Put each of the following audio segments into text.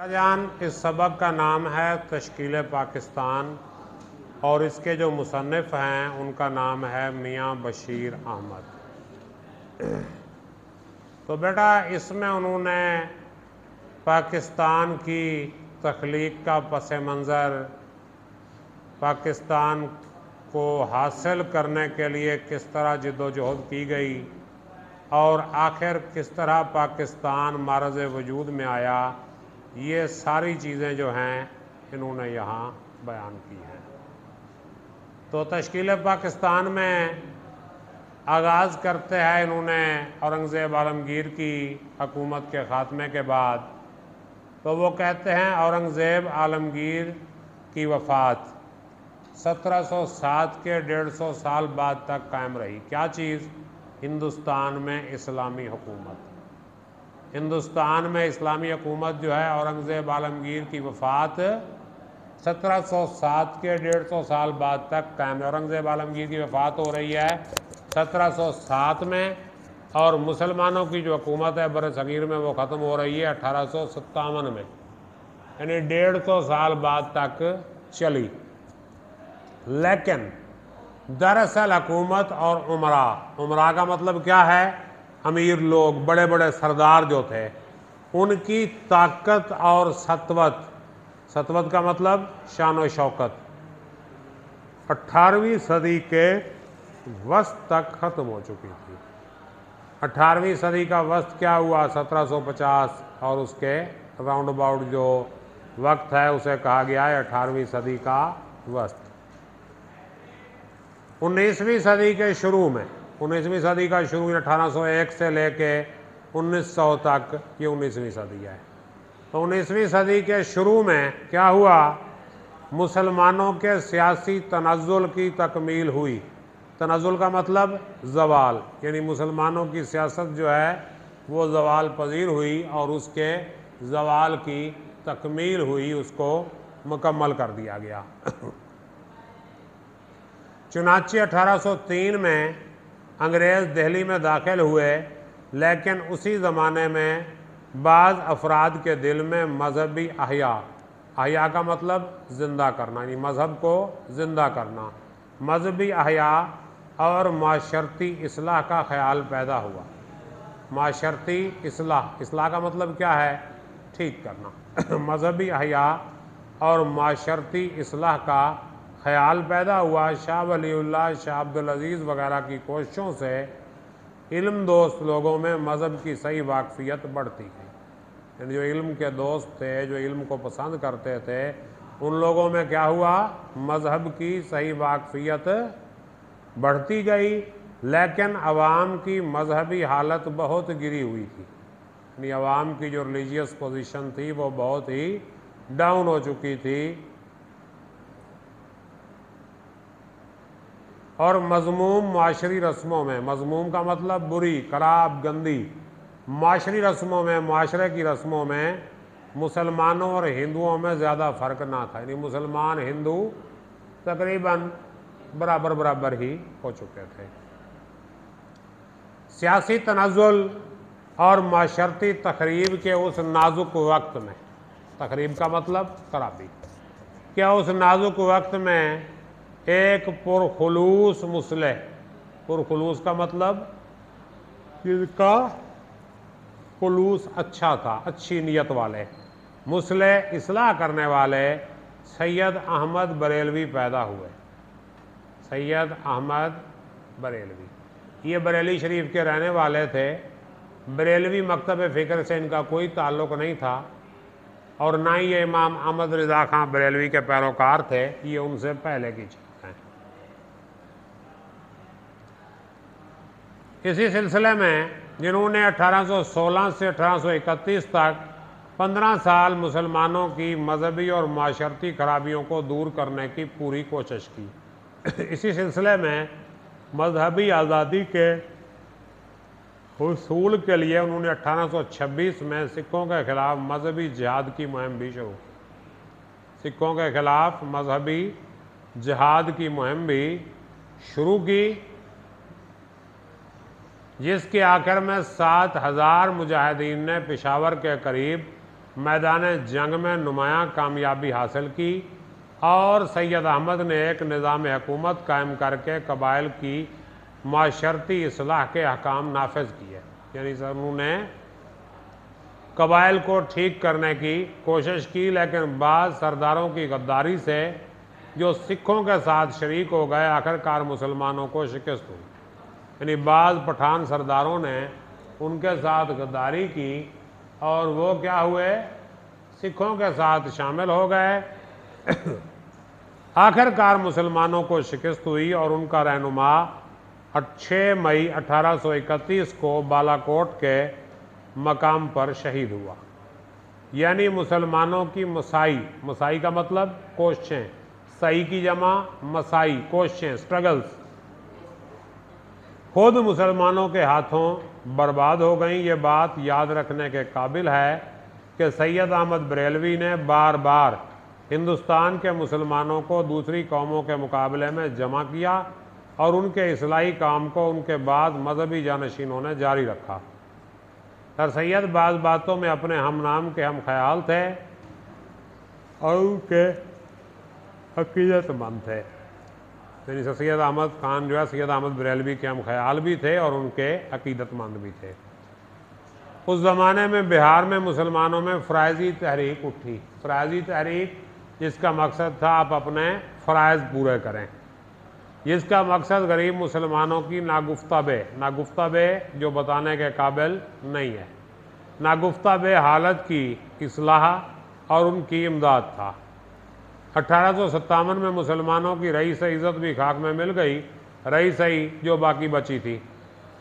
जान, इस सबक का नाम है तश्कील पाकिस्तान और इसके जो मुसन्निफ़ हैं उनका नाम है मियाँ बशीर अहमद। तो बेटा इसमें उन्होंने पाकिस्तान की तख्लीक का पस मंज़र, पाकिस्तान को हासिल करने के लिए किस तरह जद्दोजहद की गई और आखिर किस तरह पाकिस्तान मारज़ वजूद में आया, ये सारी चीज़ें जो हैं इन्होंने यहाँ बयान की हैं। तो तश्कील पाकिस्तान में आगाज़ करते हैं इन्होंने औरंगज़ेब आलमगीर की हुकूमत के ख़ात्मे के बाद। तो वो कहते हैं औरंगज़ेब आलमगीर की वफ़ात 1707 के 150 साल बाद तक कायम रही। क्या चीज़? हिंदुस्तान में इस्लामी हुकूमत। हिंदुस्तान में इस्लामी हुकूमत जो है औरंगज़ेब आलमगीर की वफ़ात 1707 के 150 साल बाद तक कायम है। औरंगज़ेब आलमगीर की वफ़ात हो रही है 1707 में और मुसलमानों की जो हुकूमत है बर सगीर में वो ख़त्म हो रही है 1857 में, यानी 150 साल बाद तक चली। लेकिन दरअसल हुकूमत और उमरा का मतलब क्या है? अमीर लोग, बड़े बड़े सरदार जो थे, उनकी ताकत और सतवत का मतलब शान व शौकत 18वीं सदी के वस्त तक ख़त्म हो चुकी थी। 18वीं सदी का वस्त क्या हुआ? 1750 और उसके राउंड अबाउट जो वक्त है उसे कहा गया है 18वीं सदी का वस्त। 19वीं सदी के शुरू में, 19वीं सदी का शुरू 1801 से लेके 1900 तक, ये 19वीं सदी है। तो 19वीं सदी के शुरू में क्या हुआ? मुसलमानों के सियासी तनज़्ज़ुल की तकमील हुई। तनज़्ज़ुल का मतलब ज़वाल, यानी मुसलमानों की सियासत जो है वो ज़वाल पजीर हुई और उसके ज़वाल की तकमील हुई, उसको मुकम्मल कर दिया गया। चुनांचे 1803 में अंग्रेज़ दिल्ली में दाखिल हुए, लेकिन उसी ज़माने में बाज़ अफराद के दिल में मजहबी अहया का मतलब ज़िंदा करना, यानी मज़हब को ज़िंदा करना, मजहबी अहया और माशरती इस्लाह का ख्याल पैदा हुआ। माशरती इस्लाह का मतलब क्या है? ठीक करना। मजहबी अहया और माशरती इस्लाह का ख्याल पैदा हुआ। शाह वलीउल्लाह, शाह अब्दुल अजीज़ वगैरह की कोशिशों से इल्म दोस्त लोगों में मज़हब की सही वाकफियत बढ़ती गई। यानी जो इल्म के दोस्त थे, जो इल्म को पसंद करते थे, उन लोगों में क्या हुआ? मज़हब की सही वाकफियत बढ़ती गई। लेकिन अवाम की मजहबी हालत बहुत गिरी हुई थी, यानी अवाम की जो रिलीजियस पोजीशन थी वो बहुत ही डाउन हो चुकी थी। और मज़मूम माशरी रस्मों में, मज़मूम का मतलब बुरी, खराब, गंदी, माशरी रस्मों में, माशरे की रस्मों में मुसलमानों और हिंदुओं में ज़्यादा फ़र्क ना था, यानी मुसलमान हिंदू तकरीबन बराबर ही हो चुके थे। सियासी तनज़्ज़ुल और माशरती तकरीब के उस नाजुक वक्त में, तकरीब का मतलब खराबी, क्या उस नाजुक वक्त में एक पुरखुलूस मुस्लिह, पुरखुलूस का मतलब जिसका खुलूस अच्छा था, अच्छी नीयत वाले, मुस्लिह इस्लाह करने वाले सैयद अहमद बरेलवी पैदा हुए। सैयद अहमद बरेलवी ये बरेली शरीफ के रहने वाले थे। बरेलवी मकतब फ़िक्र से इनका कोई ताल्लुक़ नहीं था और ना ही ये इमाम अहमद रज़ा खां बरेलवी के पैरोकार थे, ये उनसे पहले की चीज़ है। इसी सिलसिले में जिन्होंने 1816 से 1831 तक 15 साल मुसलमानों की मजहबी और माशरती खराबियों को दूर करने की पूरी कोशिश की। इसी सिलसिले में मजहबी आज़ादी के हुसूल के लिए उन्होंने 1826 में सिखों के ख़िलाफ़ मजहबी जिहाद की मुहिम भी शुरू की। सिखों के ख़िलाफ़ मजहबी जिहाद की मुहिम भी शुरू की, जिसके आखिर में 7000 मुजाहिदीन ने पेशावर के करीब मैदान जंग में नुमायां कामयाबी हासिल की और सैयद अहमद ने एक निज़ाम हुकूमत कायम करके कबाइल की माशरती इस्लाह के अहकाम नाफिज किए। यानी सर उन्होंने कबाइल को ठीक करने की कोशिश की, लेकिन बाद सरदारों की गद्दारी से जो सिखों के साथ शरीक हो गए, आखिरकार मुसलमानों को शिकस्त हुई। यानी बाद पठान सरदारों ने उनके साथ गद्दारी की और वो क्या हुए, सिखों के साथ शामिल हो गए। आखिरकार मुसलमानों को शिकस्त हुई और उनका रहनुमा 6 मई 1831 को बालाकोट के मकाम पर शहीद हुआ। यानी मुसलमानों की मसाई का मतलब कोशिशें, सही की जमा मसाई, कोशिशें, स्ट्रगल्स, खुद मुसलमानों के हाथों बर्बाद हो गई। ये बात याद रखने के काबिल है कि सैयद अहमद बरेलवी ने बार बार हिंदुस्तान के मुसलमानों को दूसरी कौमों के मुकाबले में जमा किया और उनके इस्लाही काम को उनके बाद मजहबी जानशीनों ने जारी रखा। सर सैयद बाज़ बातों में अपने हम नाम के हम ख्याल थे और उनके अकीदतमंद थे। यानी सैयद अहमद खान जो है, सैयद अहमद बरेलवी के हम ख्याल भी थे और उनके अकीदतमंद भी थे। उस ज़माने में बिहार में मुसलमानों में फ़राइज़ी तहरीक उठी। फ़राइज़ी तहरीक जिसका मकसद था आप अपने फ़राइज़ पूरे करें, जिसका मकसद गरीब मुसलमानों की नागुफ्ता बे जो बताने के काबिल नहीं है, नागुफ्ता बे हालत की इस्लाह और उनकी इमदाद था। 1857 में मुसलमानों की रही सही इज़्ज़त भी खाक में मिल गई, रही सही जो बाकी बची थी।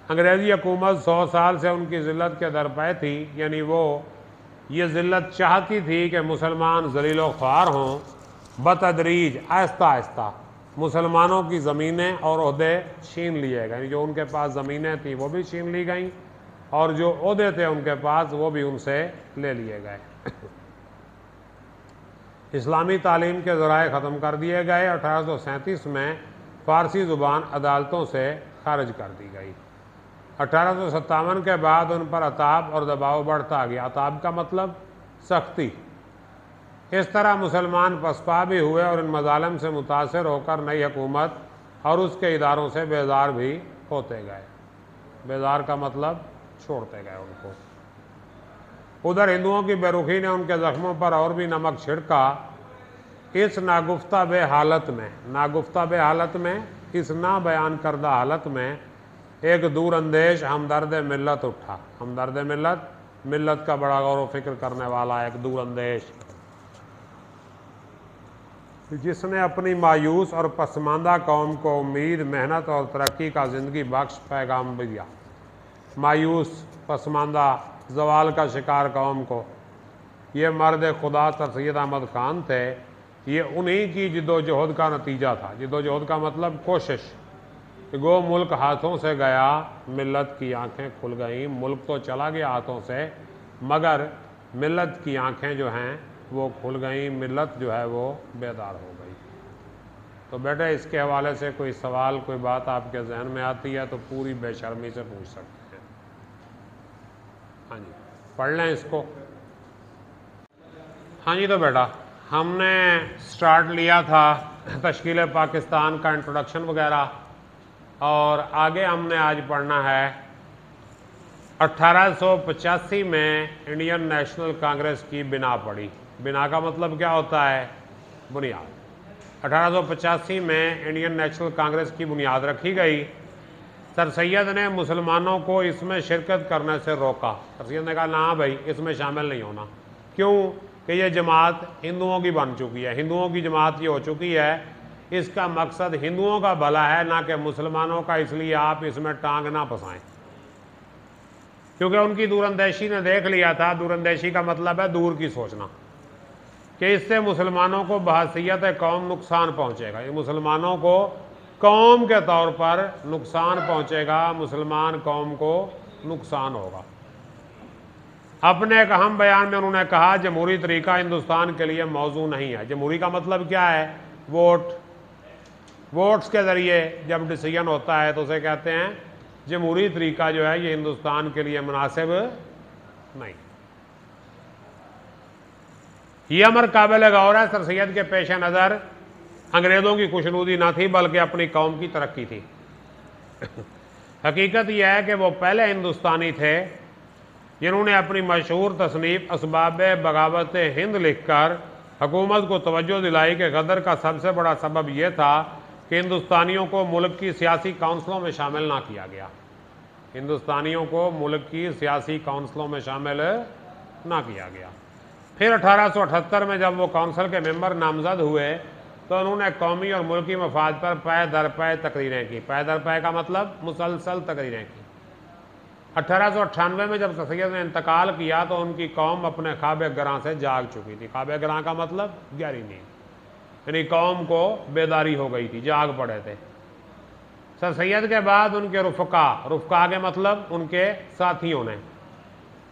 अंग्रेज़ी हुकूमत 100 साल से उनकी ज़िल्लत के दरपे थी। यानी वो ये ज़िल्लत चाहती थी कि मुसलमान ज़लील व ख्वार हों। बतदरीज आहिस्ता आहिस्ता मुसलमानों की ज़मीनें और ओहदे छीन लिए गए। जो उनके पास ज़मीनें थी वो भी छीन ली गईं और जो ओहदे थे उनके पास वो भी उनसे ले लिए गए। इस्लामी तालीम के ज़राए ख़त्म कर दिए गए। 1837 में फ़ारसी ज़ुबान अदालतों से खारिज कर दी गई। 1857 के बाद उन पर अताब और दबाव बढ़ता गया। अताब का मतलब सख्ती। इस तरह मुसलमान पसपा भी हुए और इन मज़ालिम से मुतासर होकर नई हुकूमत और उसके इदारों से बेजार भी होते गए। बेजार का मतलब छोड़ते गए उनको। उधर हिंदुओं की बेरुखी ने उनके ज़ख्मों पर और भी नमक छिड़का। इस नागुफ्ता बे हालत में, इस ना बयान करदा हालत में एक दूर अंदेश हमदर्द मिल्लत उठा। हमदर्द मिल्लत का बड़ा गौर व फिक्र करने वाला एक दूर अंदेश, जिसने अपनी मायूस और पसमानदा कौम को उम्मीद, मेहनत और तरक्की का ज़िंदगी बख्श पैगाम दिया। मायूस, पसमानदा, जवाल का शिकार कौम को ये मर्द खुदा सैयद अहमद खान थे। ये उन्हीं की जिद्दोजहद का नतीजा था। जिद्दोजहद का मतलब कोशिश। गो मुल्क हाथों से गया, मिल्लत की आंखें खुल गईं। मुल्क तो चला गया हाथों से, मगर मिल्लत की आंखें जो हैं वो खुल गई, मिल्लत जो है वो बेदार हो गई। तो बेटे इसके हवाले से कोई सवाल, कोई बात आपके जहन में आती है तो पूरी बेशर्मी से पूछ सकते हैं। हाँ जी, पढ़ लें इसको। हाँ जी, तो बेटा हमने स्टार्ट लिया था तश्कील पाकिस्तान का इंट्रोडक्शन वगैरह, और आगे हमने आज पढ़ना है 1885 में इंडियन नेशनल कांग्रेस की बिना पड़ी। बिना का मतलब क्या होता है? बुनियाद। 1885 में इंडियन नेशनल कांग्रेस की बुनियाद रखी गई। सर सैयद ने मुसलमानों को इसमें शिरकत करने से रोका। सर सैयद ने कहा ना भाई, इसमें शामिल नहीं होना। क्यों? कि ये जमात हिंदुओं की बन चुकी है, हिंदुओं की जमात ये हो चुकी है, इसका मकसद हिंदुओं का भला है ना कि मुसलमानों का, इसलिए आप इसमें टांग ना फंसाएं। क्योंकि उनकी दूरंदेशी ने देख लिया था। दूरंदेशी का मतलब है दूर की सोचना, कि इससे मुसलमानों को बहसीयत कौम नुकसान पहुंचेगा। ये मुसलमानों को कौम के तौर पर नुकसान पहुंचेगा, मुसलमान कौम को नुकसान होगा। अपने एक अहम बयान में उन्होंने कहा जमहूरी तरीका हिंदुस्तान के लिए मौजू नहीं है। जमहूरी का मतलब क्या है? वोट। वोट्स के ज़रिए जब डिसीजन होता है तो उसे कहते हैं जमहूरी तरीका जो है ये हिंदुस्तान के लिए मुनासिब नहीं। यह अमर काबिल गौर है, सर सैयद के पेश नज़र अंग्रेज़ों की खुशनुदी ना थी बल्कि अपनी कौम की तरक्की थी। हकीकत यह है कि वो पहले हिंदुस्तानी थे जिन्होंने अपनी मशहूर तसनीफ़ असबाब बगावत हिंद लिखकर हुकूमत को तवज्जो दिलाई कि गदर का सबसे बड़ा सबब यह था कि हिंदुस्तानियों को मुल्क की सियासी काउंसिलों में शामिल ना किया गया। हिंदुस्तानियों को मुल्क की सियासी काउंसिलों में शामिल ना किया गया। फिर 1878 में जब वो काउंसिल के मेंबर नामजद हुए तो उन्होंने कौमी और मुल्की मफाद पर पै दर पै तकरीरें की। पै दर पै का मतलब मुसलसल तकरीरें की। 1898 में जब सैयद ने इंतकाल किया तो उनकी कौम अपने ख्वाब गरां से जाग चुकी थी। ख्वाब गरां का मतलब गहरी नींद, यानी कौम को बेदारी हो गई थी, जाग पड़े थे। सर सैयद के बाद उनके रुफ़का के मतलब उनके साथियों ने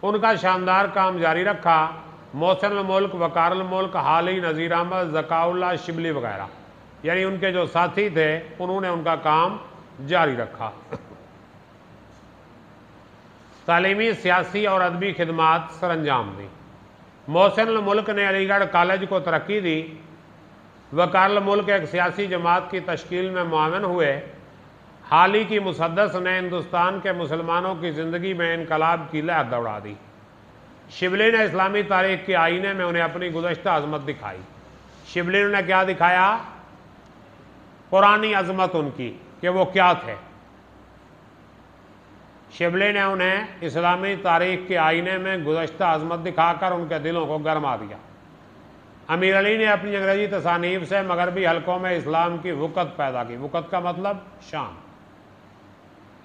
उनका शानदार काम जारी रखा। मोहसिन मुल्क, वकार मुल्क, हाली, नज़ीर अहमद, ज़काउल्लाह शिबली वगैरह, यानी उनके जो साथी थे उन्होंने उनका काम जारी रखा। तालीमी, सियासी और अदबी खिदमात सर अंजाम दी। मोहसिन मुल्क ने अलीगढ़ कॉलेज को तरक्की दी। वकार मुल्क एक सियासी जमात की तश्कील में मुआवन हुए। हाली की मुसद्दस ने हिंदुस्तान के मुसलमानों की ज़िंदगी में इनकलाब की लहर दौड़ा दी। शिबली ने इस्लामी तारीख के आईने में उन्हें अपनी गुज़श्ता अज़मत दिखाई। शिबली ने क्या दिखाया? पुरानी अज़मत उनकी कि वो क्या थे। शिबली ने उन्हें इस्लामी तारीख के आईने में गुज़श्ता अज़मत दिखाकर उनके दिलों को गरमा दिया। अमीर अली ने अपनी अंग्रेज़ी तसानीफ से मगरबी हलकों में इस्लाम की वक़्त पैदा की। वक़्त का मतलब शाम।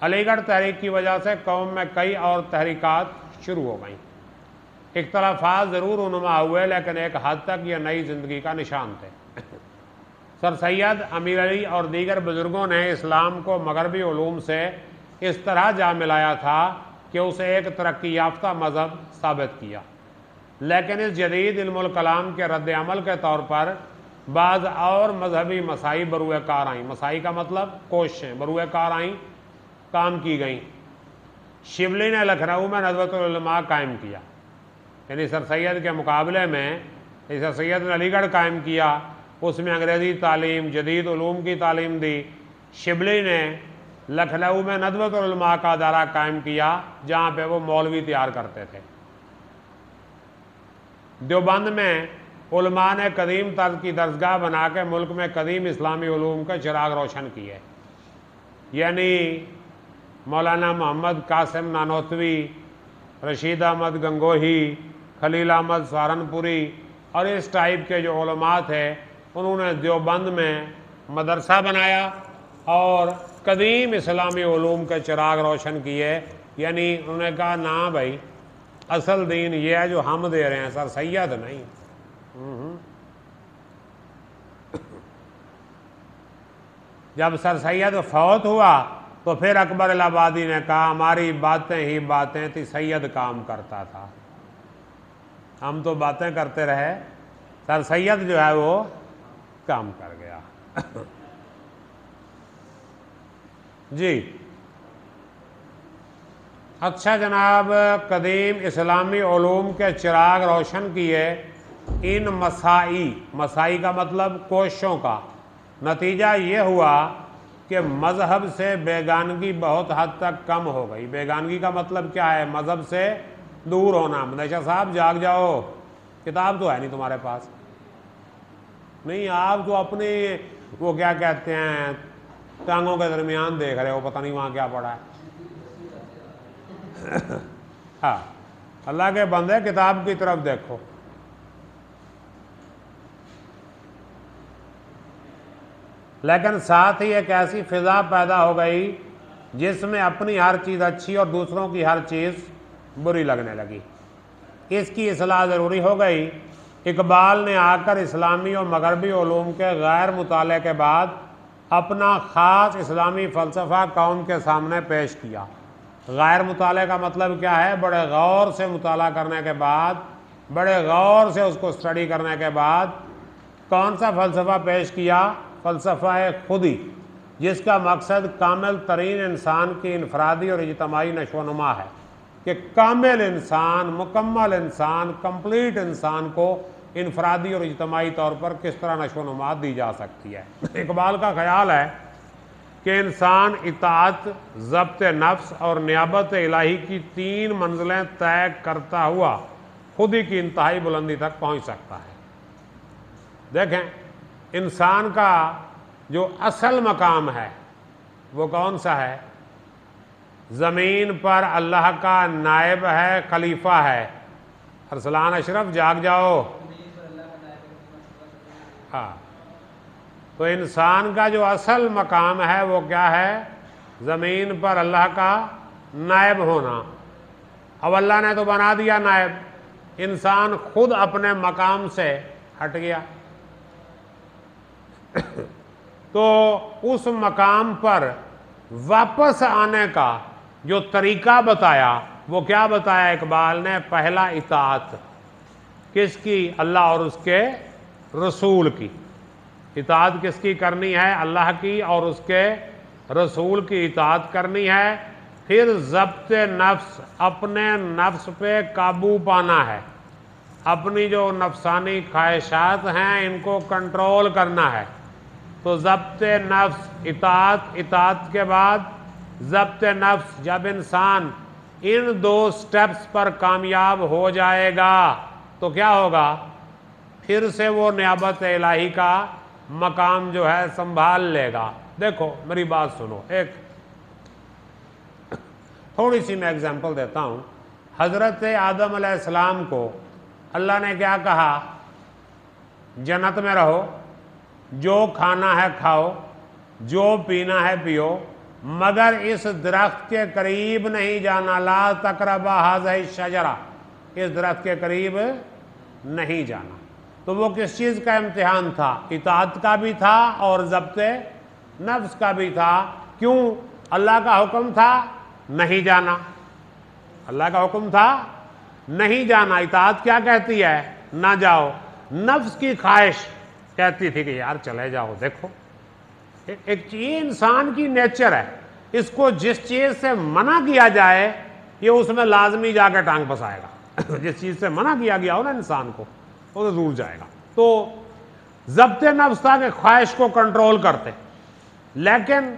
अलीगढ़ तहरीक की वजह से कौम में कई और तहरीकात शुरू हो गईं। इख्तलाफात ज़रूर उन्मा हुए लेकिन एक हद तक यह नई ज़िंदगी का निशान थे। सर सैयद, अमीर अली और दीगर बुज़ुर्गों ने इस्लाम को मगरबी उलूम से इस तरह जा मिलाया था कि उसे एक तरक्की याफ्ता मज़हब साबित किया। लेकिन इस जदीद इल्मुल कलाम के रद्द अमल के तौर पर बाज़ और मजहबी मसाई बरूए कार आईं। मसाई का मतलब कोशिशें बरूए कार आईं, काम की गईं। शिबली ने लखनऊ में नज़वतुल उलमा कायम किया, यानी सर सैयद के मुकाबले में सर सैयद ने अलीगढ़ कायम किया, उसमें अंग्रेज़ी तालीम, जदीद उलूम की तालीम दी। शिबली ने लखनऊ में नज़वतुल उलमा का अदारा कायम किया जहाँ पे वो मौलवी तैयार करते थे। देवबंद में उलमा ने कदीम तर्ज की दरसगाह बना के मुल्क में कदीम इस्लामी उलूम के चिराग रोशन किए, यानी मौलाना मोहम्मद कासिम नानोतवी, रशीद अहमद गंगोही, खलील अहमद सहारनपुरी और इस टाइप के जो उलमा थे उन्होंने देवबंद में मदरसा बनाया और कदीम इस्लामी उलूम के चिराग रोशन किए। यानी उन्होंने कहा ना भाई, असल दीन ये है जो हम दे रहे हैं, सर सैयद नहीं। जब सर सैयद फौत हुआ तो फिर अकबर इलाहाबादी ने कहा हमारी बातें ही बातें थी, सैयद काम करता था। हम तो बातें करते रहे, सर सैयद जो है वो काम कर गया। जी अच्छा जनाब, कदीम इस्लामी उलूम के चिराग रोशन किए। इन मसाई का मतलब कोशिशों का नतीजा ये हुआ कि मज़हब से बेगानगी बहुत हद तक कम हो गई। बेगानगी का मतलब क्या है? मज़हब से दूर होना। मदेशा साहब जाग जाओ, किताब तो है नहीं तुम्हारे पास। नहीं, आप तो अपने वो क्या कहते हैं टांगों के दरमियान देख रहे हो, पता नहीं वहाँ क्या पड़ा है। हाँ, अल्लाह के बंदे किताब की तरफ देखो। लेकिन साथ ही एक ऐसी फिजा पैदा हो गई जिसमें अपनी हर चीज़ अच्छी और दूसरों की हर चीज़ बुरी लगने लगी। इसकी इस्लाह ज़रूरी हो गई। इकबाल ने आकर इस्लामी और मगरबी उलूम के गैर मुताले के बाद अपना ख़ास इस्लामी फ़लसफ़ा कौम के सामने पेश किया। गैर मुताले का मतलब क्या है? बड़े गौर से मुताला करने के बाद, बड़े गौर से उसको स्टडी करने के बाद कौन सा फ़लसफ़ा पेश किया? फ़लसफ़ा खुदी, जिसका मकसद कामिल तरीन इंसान की इनफरादी और इज्तमाई नशोनुमा है कि कामिल इंसान, मुकम्मल इंसान, कंप्लीट इंसान को इनफरादी और इज्तमाही तौर पर किस तरह नशोनुमा दी जा सकती है। इकबाल का ख्याल है कि इंसान इताअत, ज़ब्त नफ्स और नियाबत इलाही की 3 मंजिलें तय करता हुआ खुद ही की इंतहाई बुलंदी तक पहुंच सकता है। देखें, इंसान का जो असल मकाम है वो कौन सा है? ज़मीन पर अल्लाह का नायब है, खलीफा है। अरसलान अशरफ जाग जाओ। हाँ, तो इंसान का जो असल मकाम है वो क्या है? ज़मीन पर अल्लाह का नायब होना। अब अल्लाह ने तो बना दिया नायब, इंसान खुद अपने मकाम से हट गया। तो उस मकाम पर वापस आने का जो तरीका बताया वो क्या बताया इकबाल ने? पहला इताअत। किसकी? अल्लाह और उसके रसूल की। इताअत किसकी करनी है? अल्लाह की और उसके रसूल की इताअत करनी है। फिर ज़ब्त नफ्स, अपने नफ्स पे काबू पाना है। अपनी जो नफसानी ख्वाहिशात हैं इनको कंट्रोल करना है। तो ज़ब्त नफ्स, इताअत, इताअत के बाद ज़ब्त नफ्स। जब इंसान इन 2 स्टेप्स पर कामयाब हो जाएगा तो क्या होगा? फिर से वो नियाबत इलाही का मकाम जो है संभाल लेगा। देखो मेरी बात सुनो, एक थोड़ी सी मैं एग्जांपल देता हूँ। हज़रत आदम अलैहिस्सलाम को अल्लाह ने क्या कहा? जन्नत में रहो, जो खाना है खाओ, जो पीना है पियो, मगर इस दरख्त के करीब नहीं जाना। ला तकरबा हाज़िही शजरा, इस दरख्त के करीब नहीं जाना। तो वो किस चीज़ का इम्तिहान था? इताअत का भी था और ज़ब्त नफ्स का भी था। क्यों? अल्लाह का हुक्म था नहीं जाना, अल्लाह का हुक्म था नहीं जाना। इताअत क्या कहती है? ना जाओ। नफ्स की ख्वाहिश कहती थी कि यार चले जाओ। देखो, एक चीज इंसान की नेचर है, इसको जिस चीज से मना किया जाए ये उसमें लाजमी जाकर टांग फंसाएगा। जिस चीज से मना किया गया हो ना इंसान को, वो तो दूर जाएगा। तो ज़ब्त नफ्स था कि ख्वाहिश को कंट्रोल करते, लेकिन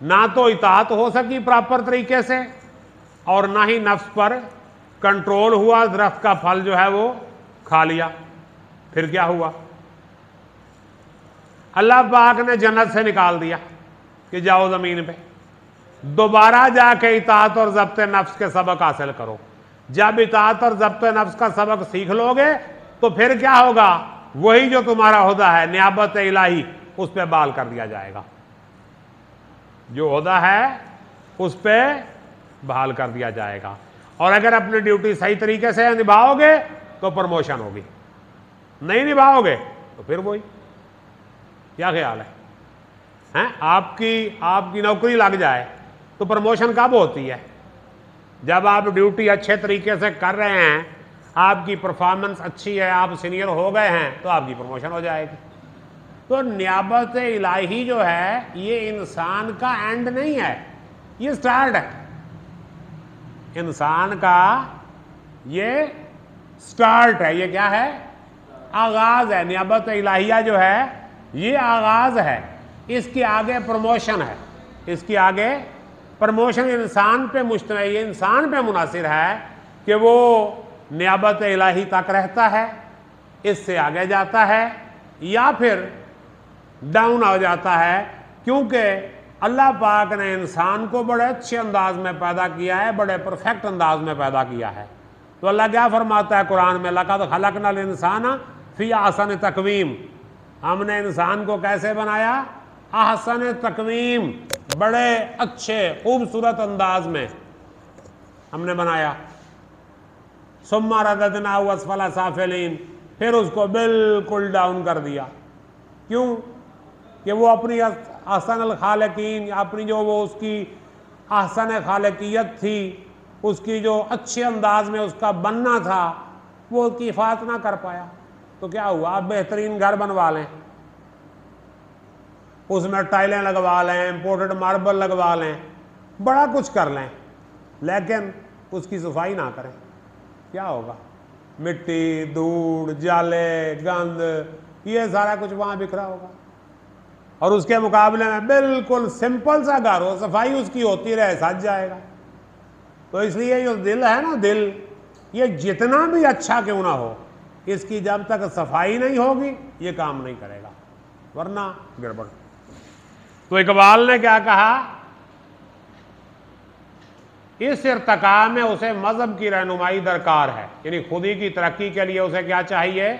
ना तो इताअत हो सकी प्रॉपर तरीके से और ना ही नफ्स पर कंट्रोल हुआ। दरख्त का फल जो है वो खा लिया। फिर क्या हुआ? अल्लाह पाक ने जन्नत से निकाल दिया कि जाओ ज़मीन पे, दोबारा जाके इताअत और ज़ब्त नफ्स के सबक हासिल करो। जब इताअत और ज़ब्त नफ्स का सबक सीख लोगे तो फिर क्या होगा? वही जो तुम्हारा हुदा है, नियाबत इलाही, उस पर बाल कर दिया जाएगा। जो हुदा है उस पर बहाल कर दिया जाएगा। और अगर अपनी ड्यूटी सही तरीके से निभाओगे तो प्रमोशन होगी, नहीं निभाओगे तो फिर वही। क्या ख्याल है? हैं? आपकी नौकरी लग जाए तो प्रमोशन कब होती है? जब आप ड्यूटी अच्छे तरीके से कर रहे हैं, आपकी परफॉर्मेंस अच्छी है, आप सीनियर हो गए हैं, तो आपकी प्रमोशन हो जाएगी। तो नियाबत इलाही जो है ये इंसान का एंड नहीं है, ये स्टार्ट है। इंसान का ये स्टार्ट है। ये क्या है? आगाज है। नियाबत इलाहिया जो है ये आगाज है, इसके आगे प्रमोशन है। इसके आगे प्रमोशन इंसान पे मुश्तमिल, ये इंसान पे मुनासिर है कि वो नियाबत इलाही तक रहता है, इससे आगे जाता है या फिर डाउन हो जाता है। क्योंकि अल्लाह पाक ने इंसान को बड़े अच्छे अंदाज में पैदा किया है, बड़े परफेक्ट अंदाज में पैदा किया है। तो अल्लाह क्या फरमाता है कुरान में? लक़द खलक़नल इंसान फ़ी अहसन तक़वीम, हमने इंसान को कैसे बनाया? अहसन तक़वीम, बड़े अच्छे खूबसूरत अंदाज में हमने बनाया। सुम्मा रददनाहु अस्फला साफिलीन, फिर उसको बिल्कुल डाउन कर दिया। क्यों? कि वो अपनी अहसन खालिकीन, अपनी जो वो उसकी अहसन खालिकियत थी, उसकी जो अच्छे अंदाज में उसका बनना था, वो उसकी हिफाजत ना कर पाया। तो क्या हुआ? आप बेहतरीन घर बनवा लें, उसमें टाइलें लगवा लें, इम्पोर्टेड मार्बल लगवा लें, बड़ा कुछ कर लें, लेकिन उसकी सफाई ना करें, क्या होगा? मिट्टी, धूड़, जाले, गंद, ये सारा कुछ वहां बिखरा होगा। और उसके मुकाबले में बिल्कुल सिंपल सा घर हो, सफाई उसकी होती रहे, सज जाएगा। तो इसलिए जो दिल है ना, दिल ये जितना भी अच्छा क्यों ना हो, इसकी जब तक सफाई नहीं होगी ये काम नहीं करेगा, वरना गड़बड़। तो इकबाल ने क्या कहा, इस इर्तिका में उसे मजहब की रहनुमाई दरकार है, यानी खुदी की तरक्की के लिए उसे क्या चाहिए,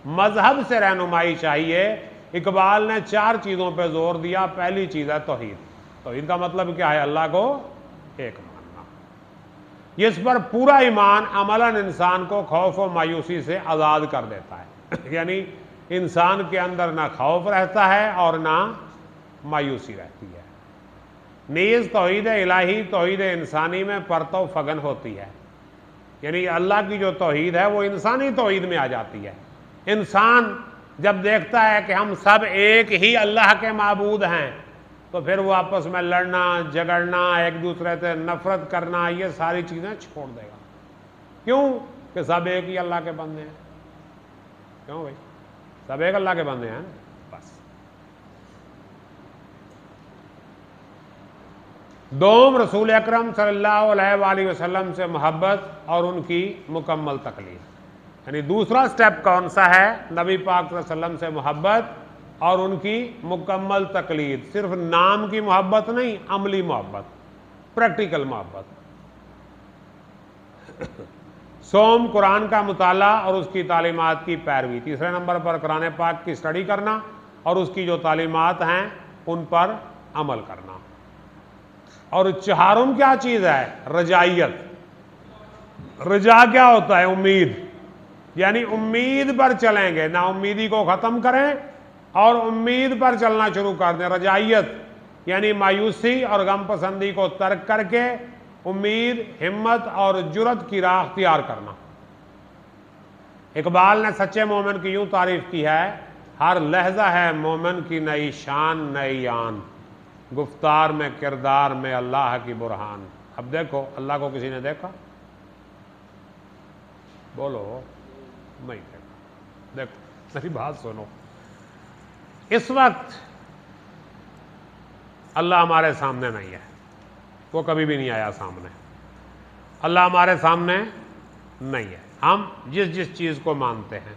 मजहब से रहनुमाई चाहिए। इकबाल ने 4 चीजों पर जोर दिया। पहली चीज है तौहीद। तौहीद का मतलब क्या है, अल्लाह को एक मानना। इस पर पूरा ईमान अमलन इंसान को खौफ और मायूसी से आजाद कर देता है यानी इंसान के अंदर ना खौफ रहता है और ना मायूसी रहती है। नीज तौहीद इलाही तौहीद इंसानी में परतो फगन होती है, यानी अल्लाह की जो तौहीद है वो इंसानी तौहीद में आ जाती है। इंसान जब देखता है कि हम सब एक ही अल्लाह के माबूद हैं, तो फिर वो आपस में लड़ना झगड़ना, एक दूसरे से नफरत करना, ये सारी चीज़ें छोड़ देगा। क्यों कि सब एक ही अल्लाह के बंदे हैं। क्यों भाई, सब एक अल्लाह के बंदे हैं बस। दोम रसूल अकरम सल्लल्लाहु अलैहि वसल्लम से मोहब्बत और उनकी मुकम्मल तकलीद, यानी दूसरा स्टेप कौन सा है, नबी पाक सल्लल्लाहु अलैहि वसल्लम से मोहब्बत और उनकी मुकम्मल तकलीद। सिर्फ नाम की मोहब्बत नहीं, अमली मोहब्बत, प्रैक्टिकल मोहब्बत। सोम, कुरान का मुताला और उसकी तालीमात की पैरवी। तीसरे नंबर पर कुरान पाक की स्टडी करना और उसकी जो तालीमात हैं उन पर अमल करना। और चहारुम क्या चीज़ है, रजाइयत। रजा क्या होता है, उम्मीद, यानी उम्मीद पर चलेंगे, ना उम्मीदी को ख़त्म करें और उम्मीद पर चलना शुरू कर दें। रजाइयत यानी मायूसी और गम पसंदी को तर्क करके उम्मीद, हिम्मत और जुर्रत की राह अख्तियार करना। इकबाल ने सच्चे मोमिन की यूं तारीफ की है, हर लहजा है मोमिन की नई शान नई आन, गुफ्तार में किरदार में अल्लाह की बुरहान। अब देखो, अल्लाह को किसी ने देखा, बोलो नहीं देखा। देखो मेरी बात सुनो, इस वक्त अल्लाह हमारे सामने नहीं है, वो कभी भी नहीं आया सामने। अल्लाह हमारे सामने नहीं है। हम जिस जिस चीज़ को मानते हैं,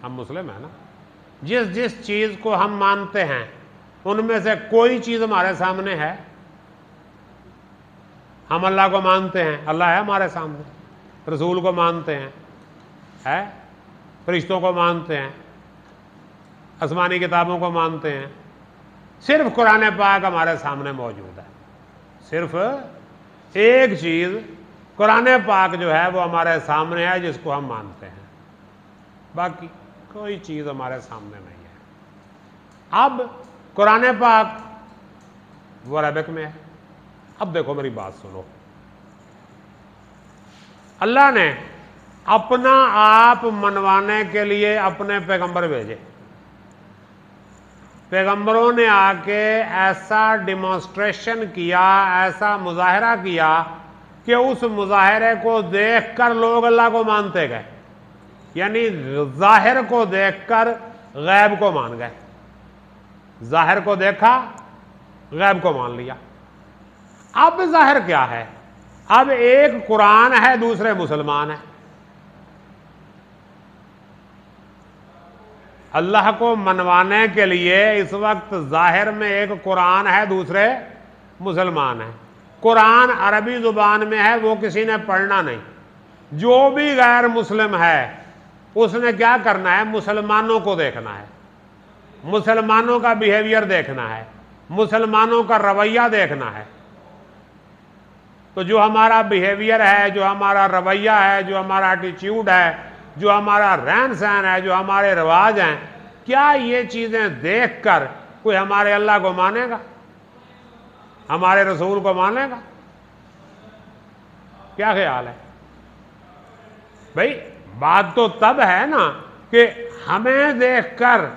हम मुस्लिम हैं ना, जिस जिस चीज़ को हम मानते हैं उनमें से कोई चीज़ हमारे सामने है। हम अल्लाह को मानते हैं, अल्लाह है हमारे सामने। रसूल को मानते हैं, है, फरिश्तों को मानते हैं, आसमानी किताबों को मानते हैं। सिर्फ कुरान पाक हमारे सामने मौजूद है। सिर्फ एक चीज़ कुरान पाक जो है वो हमारे सामने है, जिसको हम मानते हैं, बाकी कोई चीज़ हमारे सामने नहीं है। अब कुरान पाक वो अरबिक में है। अब देखो मेरी बात सुनो, अल्लाह ने अपना आप मनवाने के लिए अपने पैगंबर भेजे। पैगंबरों ने आके ऐसा डिमॉन्स्ट्रेशन किया, ऐसा मुजाहरा किया कि उस मुजाहरे को देखकर लोग अल्लाह को मानते गए, यानी जाहिर को देखकर गैब को मान गए। जाहिर को देखा, गैब को मान लिया। अब जाहिर क्या है, अब एक कुरान है, दूसरे मुसलमान है। अल्लाह को मनवाने के लिए इस वक्त जाहिर में एक कुरान है, दूसरे मुसलमान है। कुरान अरबी जुबान में है, वो किसी ने पढ़ना नहीं। जो भी गैर मुस्लिम है उसने क्या करना है, मुसलमानों को देखना है, मुसलमानों का बिहेवियर देखना है, मुसलमानों का रवैया देखना है। तो जो हमारा बिहेवियर है, जो हमारा रवैया है, जो हमारा एटीट्यूड है, जो हमारा रहन सहन है, जो हमारे रिवाज हैं, क्या ये चीज़ें देखकर कोई हमारे अल्लाह को मानेगा, हमारे रसूल को मानेगा? क्या ख्याल है भाई? बात तो तब है ना कि हमें देखकर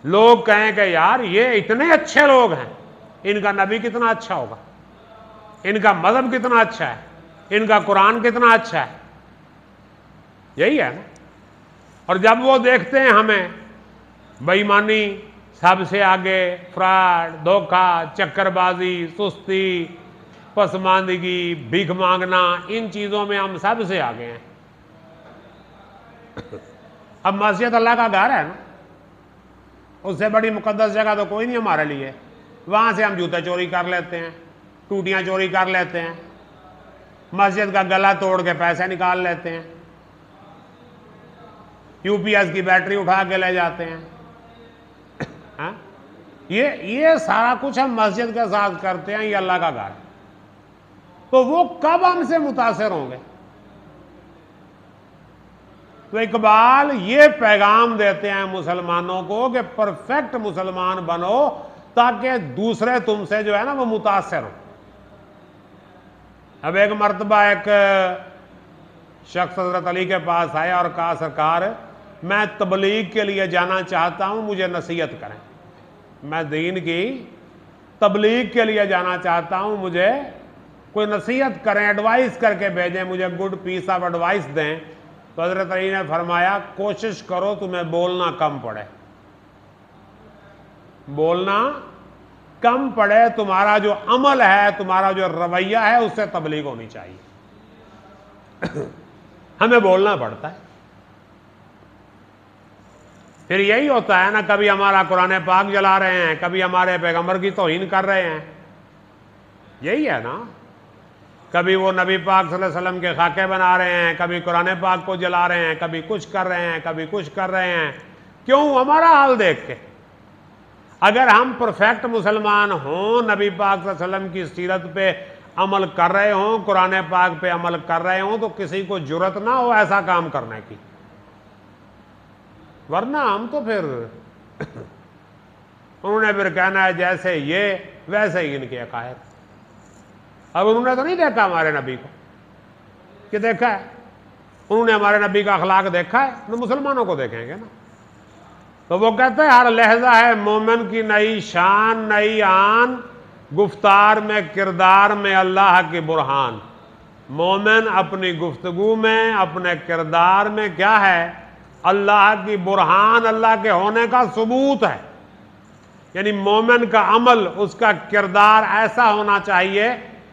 लोग कहें कि यार ये इतने अच्छे लोग हैं, इनका नबी कितना अच्छा होगा, इनका मजहब कितना अच्छा है, इनका कुरान कितना अच्छा है। यही है ना। और जब वो देखते हैं हमें बेईमानी, सबसे आगे फ्रॉड, धोखा, चक्करबाजी, सुस्ती, पसमानदगी, भीख मांगना, इन चीजों में हम सबसे आगे हैं। अब मस्जिद अल्लाह का घर है ना, उससे बड़ी मुकद्दस जगह तो कोई नहीं हमारे लिए। वहां से हम जूते चोरी कर लेते हैं, टूटियां चोरी कर लेते हैं, मस्जिद का गला तोड़ के पैसे निकाल लेते हैं, यूपीएस की बैटरी उठा के ले जाते हैं। हाँ? ये सारा कुछ हम मस्जिद के साथ करते हैं। ये अल्लाह का घर है, तो वो कब हमसे मुतासिर होंगे? तो इकबाल ये पैगाम देते हैं मुसलमानों को कि परफेक्ट मुसलमान बनो, ताकि दूसरे तुमसे जो है ना वो मुतासिर हो। अब एक मर्तबा एक शख्स हज़रत अली के पास आया और कहा, सरकार मैं तबलीग के लिए जाना चाहता हूं, मुझे नसीहत करें। मैं दीन की तबलीग के लिए जाना चाहता हूं, मुझे कोई नसीहत करें, एडवाइस करके भेजें, मुझे गुड पीस ऑफ एडवाइस दें। तो हज़रत अली ने फरमाया, कोशिश करो तुम्हें बोलना कम पड़े, बोलना कम पड़े, तुम्हारा जो अमल है, तुम्हारा जो रवैया है, उससे तबलीग होनी चाहिए। हमें बोलना पड़ता है। फिर यही होता है ना, कभी हमारा कुरान पाक जला रहे हैं, कभी हमारे पैगंबर की तौहीन कर रहे हैं, यही है ना। कभी वो नबी पाक सल्लल्लाहु अलैहि वसल्लम के खाके बना रहे हैं, कभी कुरान पाक को जला रहे हैं, कभी कुछ कर रहे हैं, कभी कुछ कर रहे हैं। क्यों? हमारा हाल देख के। अगर हम परफेक्ट मुसलमान हों, नबी पाक सल्लल्लाहु अलैहि वसल्लम की सीरत पे अमल कर रहे हों, कुरान पाक पे अमल कर रहे हों, तो किसी को जुर्रत ना हो ऐसा काम करने की। वरना हम तो फिर उन्होंने फिर कहना है जैसे ये वैसे ही इनके अकायद। अब उन्होंने तो नहीं देखा हमारे नबी को, कि देखा है? उन्होंने हमारे नबी का अखलाक देखा है? तो मुसलमानों को देखेंगे ना। तो वो कहते हैं हर लहजा है मोमिन की नई शान, नई आन, गुफ्तार में किरदार में अल्लाह की बुरहान। मोमिन अपनी गुफ्तगू में, अपने किरदार में क्या है? अल्लाह की बुरहान, अल्लाह के होने का सबूत है। यानी मोमिन का अमल, उसका किरदार ऐसा होना चाहिए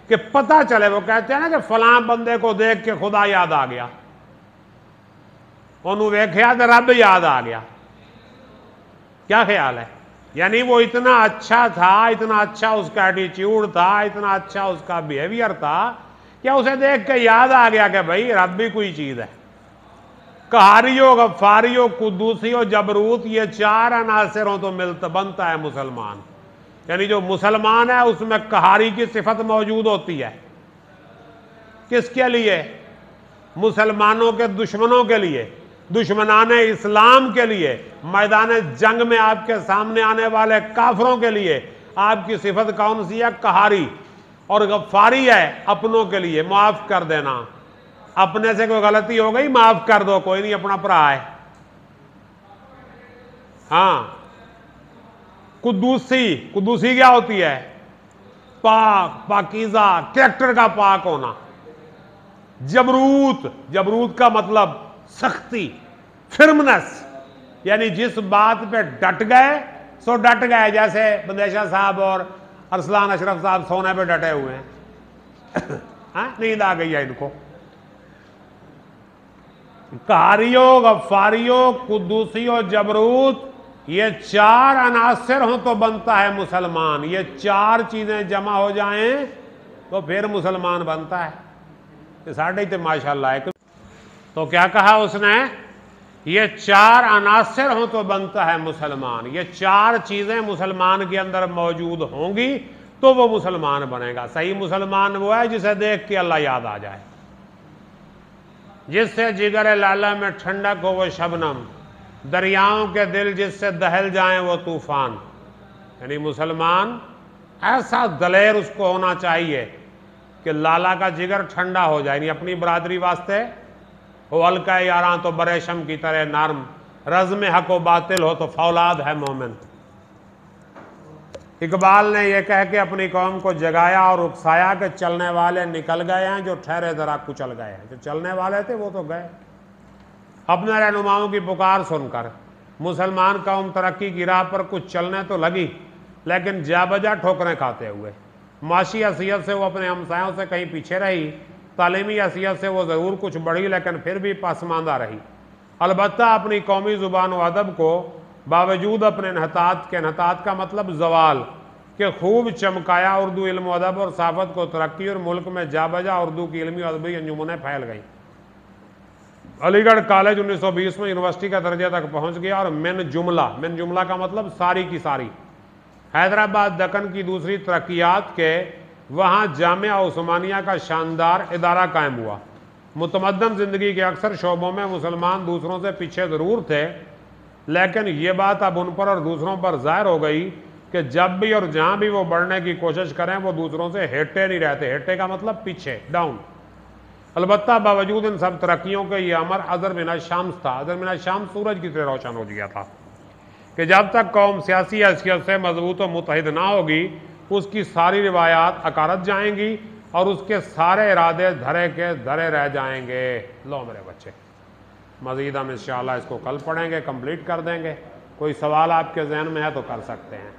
कि पता चले। वो कहते हैं ना कि फलां बंदे को देख के खुदा याद आ गया, उन्होंने वेख्या तो रब याद आ गया। क्या ख्याल है? यानी वो इतना अच्छा था, इतना अच्छा उसका एटीट्यूड था, इतना अच्छा उसका बिहेवियर था, क्या उसे देख के याद आ गया कि भाई रब भी कोई चीज है। कहारियो, गफ्फारियो, कुद्दूसियो, जबरूत, ये चार अनासिरों तो मिलता बनता है मुसलमान। यानी जो मुसलमान है उसमें कहारी की सिफत मौजूद होती है। किसके लिए? मुसलमानों के दुश्मनों के लिए, दुश्मनाने इस्लाम के लिए, मैदान जंग में आपके सामने आने वाले काफरों के लिए आपकी सिफत कौन सी है? कहारी। और गफ्फारी है अपनों के लिए, माफ कर देना। अपने से कोई गलती हो गई, माफ कर दो, कोई नहीं, अपना भरा है। हाँ। कुद्दूसी, कुद्दूसी क्या होती है? पाक, पाकीज़ा, कैरेक्टर का पाक होना। जबरूत, जबरूत का मतलब सख्ती, फिर्मनेस, यानी जिस बात पे डट गए सो डट गए। जैसे बंदेशा साहब और अरसलान अशरफ साहब सोने पे डटे हुए हैं। नींद आ गई है इनको। कहारियो, गफ्फारियो, कुद्दूसियो, जबरूत, ये चार अनासिर हो तो बनता है मुसलमान। ये चार चीजें जमा हो जाएं तो फिर मुसलमान बनता है। साढ़े तो माशाल्लाह है। तो क्या कहा उसने? ये चार अनासिर हो तो बनता है मुसलमान। ये चार चीजें मुसलमान के अंदर मौजूद होंगी तो वो मुसलमान बनेगा। सही मुसलमान वो है जिसे देख के अल्लाह याद आ जाए, जिससे जिगर लाला में ठंडक हो वो शबनम, दरियाओं के दिल जिससे दहल जाएं वो तूफान। यानी मुसलमान ऐसा दलेर उसको होना चाहिए कि लाला का जिगर ठंडा हो जाए। यानी अपनी बरादरी वास्ते हो हल्का यारा तो बरेशम की तरह नरम, रज़्म हक व बातिल हो तो फौलाद है मोमिन। इकबाल ने यह कह के अपनी कौम को जगाया और उकसाया कि चलने वाले निकल गए हैं, जो ठहरे जरा कुचल गए हैं। जो चलने वाले थे वो तो गए। अपने रहनुमाओं की पुकार सुनकर मुसलमान कौम तरक्की की राह पर कुछ चलने तो लगी, लेकिन जाबजा ठोकरें खाते हुए। माशी हैसियत से वो अपने हमसायों से कहीं पीछे रही, तालीमी हैसियत से वो ज़रूर कुछ बढ़ी, लेकिन फिर भी पसमानदा रही। अलबत्ता अपनी कौमी ज़ुबान व अदब को बावजूद अपने नहतात के, नहतात का मतलब जवाल के, खूब चमकाया। उर्दू इल्म अदब और साफत को तरक्की और मुल्क में जाबजा उर्दू की इल्मी अदबी अंजुमनें फैल गई। अलीगढ़ कॉलेज 1920 में यूनिवर्सिटी का दर्जा तक पहुंच गया और मिन जुमला का मतलब सारी की सारी। हैदराबाद दक्कन की दूसरी तरक्कियात के वहाँ जामिया उस्मानिया का शानदार इदारा कायम हुआ। मुतमद्दन ज़िंदगी के अक्सर शोबों में मुसलमान दूसरों से पीछे ज़रूर थे, लेकिन ये बात अब उन पर और दूसरों पर ज़ाहिर हो गई कि जब भी और जहाँ भी वो बढ़ने की कोशिश करें वो दूसरों से हेटे नहीं रहते। हेटे का मतलब पीछे, डाउन। अलबत्ता बावजूद इन सब तरक्कियों के ये अमर अज़र मिन शाम्स था। अज़र मिन शाम्स सूरज की तरह रोशन हो गया था कि जब तक कौम सियासी हैसियत से मजबूत और मुतहिद ना होगी, उसकी सारी रिवायात अकारत जाएंगी और उसके सारे इरादे धरे के धरे रह जाएंगे। लो मेरे बच्चे, मज़ीद हम इंशाअल्लाह इसको कल पढ़ेंगे, कंप्लीट कर देंगे। कोई सवाल आपके जहन में है तो कर सकते हैं।